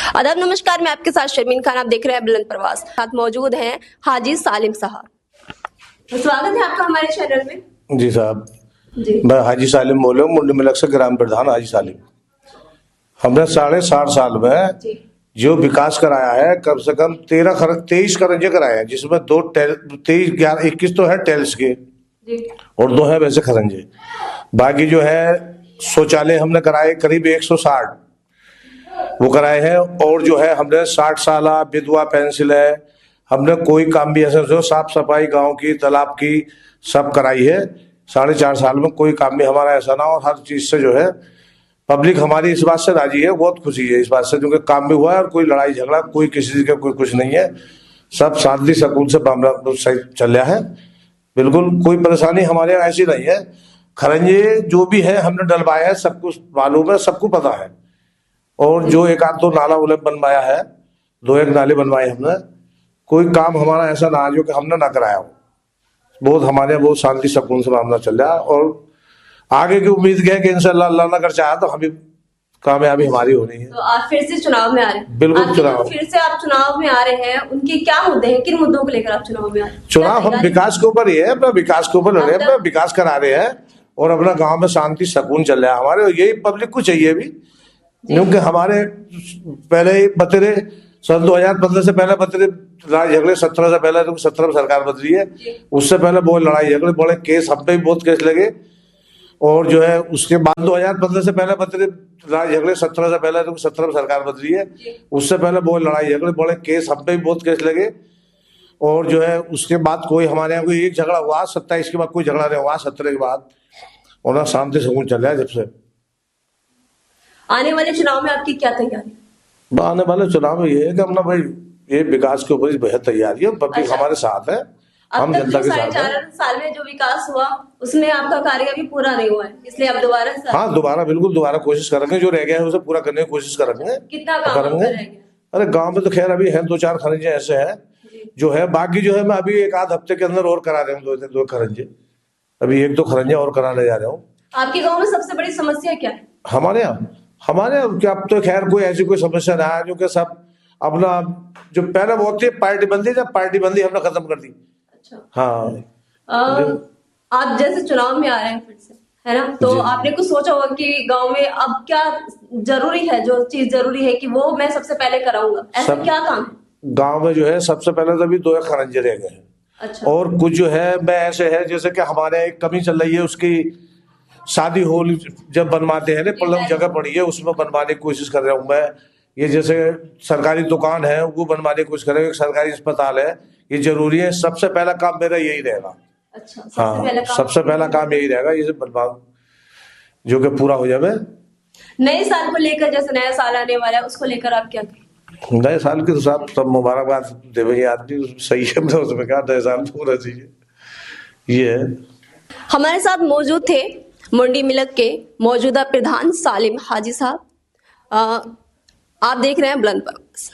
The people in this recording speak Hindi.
आदाब, नमस्कार। मैं आपके साथ शर्मीन खान, आप देख रहे हैं बुलंद प्रवास। साथ मौजूद हैं हाजी सालिम साहब। तो स्वागत है आपका हमारे चैनल में। जी साहब जी। मैं हाजी सालिम बोल रहा हूँ, मुंडी मिलक से ग्राम प्रधान हाजी सालिम। हमने 60.5 साल में जो विकास कराया है, कम से कम 23 खरंजे कराए हैं, जिसमें 21 तो है टेल्स के और 2 है वैसे खरंजे। बाकी जो है शौचालय हमने कराए करीब 160 वो कराए हैं। और जो है हमने 60 साल विधवा पेंसिल है, हमने कोई काम भी ऐसा जो साफ सफाई गांव की तालाब की सब कराई है। 4.5 साल में कोई काम भी हमारा ऐसा ना, और हर चीज से जो है पब्लिक हमारी इस बात से राजी है, बहुत खुशी है इस बात से, क्योंकि काम भी हुआ है और कोई लड़ाई झगड़ा कोई किसी चीज का कोई कुछ नहीं है। सब शांति सकून से मामला सही चल रहा है, बिल्कुल कोई परेशानी हमारे यहाँ ऐसी नहीं है। खरंजे जो भी है हमने डलवाया है, सब कुछ मालूम है, सबको पता है। और जो एक आध 2 नाला उलट बनवाया है, 2-1 नाले बनवाए हमने। कोई काम हमारा ऐसा ना जो कि हमने ना कराया हो। बहुत हमारे यहाँ बहुत शांति सकून से मामला चल रहा है, और आगे की उम्मीद है कि इंशाल्लाह अल्लाह ना कर चाहे तो हमें कामयाबी हमारी होनी है। तो आप फिर से चुनाव में आ रहे हैं? बिल्कुल चुनाव, फिर से आप चुनाव में आ रहे हैं, उनके क्या मुद्दे हैं, किन मुद्दों को लेकर आप चुनाव में आ रहे हैं? चुनाव हम विकास के ऊपर ही है, अपना विकास के ऊपर लड़ रहे हैं, अपना विकास करा रहे हैं, और अपना गाँव में शांति सकून चल रहा है हमारे, और यही पब्लिक को चाहिए भी। क्योंकि हमारे पहले ही बतेरे सन 2015 से पहले बतेरे लड़ाई झगड़े, 17 से पहले, तो 17 में सरकार बदली है, उससे पहले बहुत लड़ाई झगड़े, बड़े केस, हम पे भी बहुत केस लगे। और जो है उसके बाद 2015 से पहले बतेरे लड़ाई झगड़े, 17 से पहले, तो 17 में सरकार बदली है, उससे पहले बहुत लड़ाई झगड़े, बड़े केस, हम पे भी बहुत केस लगे। और जो है उसके बाद कोई हमारे यहाँ कोई एक झगड़ा हुआ, 27 के बाद कोई झगड़ा नहीं हुआ, 17 के बाद, और शांति सकून चल रहा है जब से। आने वाले चुनाव में आपकी क्या तैयारी? आने वाले चुनाव में ये है कि अपना भाई ये विकास के ऊपर बेहद तैयारी है, पब्लिक हमारे साथ है, हम जनता के साथ है। 4.5 साल में जो विकास हुआ उसमें आपका कार्य अभी पूरा नहीं हुआ है, इसलिए आप दोबारा? हाँ, दोबारा बिल्कुल दोबारा कोशिश करेंगे, जो रह गया है उसे पूरा करने की कोशिश करेंगे। कितना काम करेंगे? अरे गाँव में तो खैर अभी है 2-4 खरंजे ऐसे हैं जो है, बाकी जो है मैं अभी 1 आध हफ्ते के अंदर और करा रहा हूँ 2 खरंजे, अभी 1-2 खरंजे और कराने जा रहा हूँ। आपके गाँव में सबसे बड़ी समस्या क्या है? हमारे यहाँ क्या, अब तो खैर कोई ऐसी कोई समस्या ना है, क्योंकि सब अपना जो पहले वो होती है पार्टी बंदी, जब पार्टी बंदी हमने खत्म कर दी। अच्छा। हाँ, आप जैसे चुनाव में आ रहे हैं फिर से, है ना, तो आपने कुछ सोचा होगा कि गांव में अब क्या जरूरी है, जो चीज जरूरी है कि वो मैं सबसे पहले कराऊंगा, ऐसा क्या काम है गांव में? जो है सबसे पहले तो अभी 2 खरंजे रह गए हैं। अच्छा। और कुछ जो है मैं ऐसे है, जैसे कि हमारे एक कमी चल रही है, उसकी शादी हॉल जब बनवाते हैं ना, पलंग जगह पड़ी है, उसमें बनवाने की कोशिश कर रहा हूँ मैं। ये जैसे सरकारी दुकान है वो बनवाने की कोशिश कर रहा हूँ, सरकारी अस्पताल है, ये जरूरी है। सबसे पहला काम मेरा यही रहेगा। अच्छा, हाँ, सबसे पहला काम यही रहेगा, ये बनवाओ जो कि पूरा हो जाए। नए साल को लेकर, जैसे नया साल आने वाला है, उसको लेकर आप क्या करें? नए साल के तो साथ सब मुबारकबाद दे भाई, आदमी सही है, उसमें क्या, नए साल पूरा चाहिए, ये है। हमारे साथ मौजूद थे मुंडी मिलक के मौजूदा प्रधान सालिम हाजी साहब। आप देख रहे हैं बुलंद प्रवास।